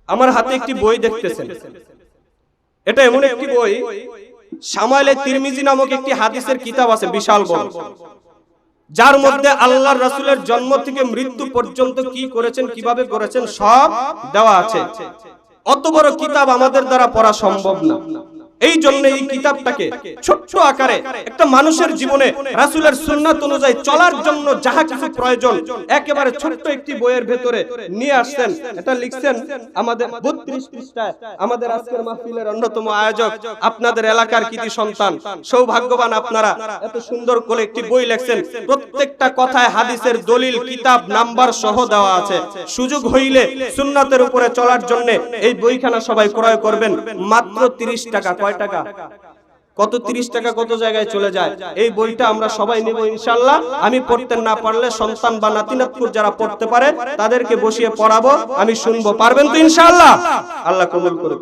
আমার হাতে একটি বই দেখতেছেন, এটা এমন একটি বই, শামাইলে তিরমিজি নামক একটি হাদিসের কিতাব আছে, বিশাল বড়, যার মধ্যে আল্লাহর রাসূলের জন্ম থেকে মৃত্যু পর্যন্ত কি করেছেন, কিভাবে করেছেন, সব দেওয়া আছে। অত বড় কিতাব আমাদের দ্বারা পড়া সম্ভব না। এই জন্য এই কিতাবটাকে ছোট্ট আকারে একটা মানুষের জীবনে রাসূলের সুন্নাত অনুযায়ী চলার জন্য যাহা কিছু প্রয়োজন একেবারে ছোট্ট একটি বইয়ের ভেতরে নিয়ে আসছেন। এটা লিখছেন আমাদের 32 পৃষ্ঠায়। আমাদের আজকের মাহফিলের অন্যতম আয়োজক আপনাদের এলাকার কৃতি সন্তান, সৌভাগ্যবান আপনারা, এত সুন্দর করে একটি বই লিখছেন। প্রত্যেকটা কথায় হাদিসের দলিল, কিতাব, নাম্বার সহ দেওয়া আছে। সুযোগ হইলে সুন্নাতের উপরে চলার জন্য এই বইখানা সবাই ক্রয় করবেন, মাত্র 30 টাকা। কয় টাকা? কত? 30 টাকা কত জায়গায় চলে যায়। এই বইটা আমরা সবাই নেব ইনশাআল্লাহ। আমি পড়তে না পারলে সন্তান বা নাতি-নাতকুর যারা পড়তে পারে তাদেরকে বসিয়ে পড়াবো, আমি শুনবো। পারবেন তো ইনশাআল্লাহ? আল্লাহ কবুল করুন।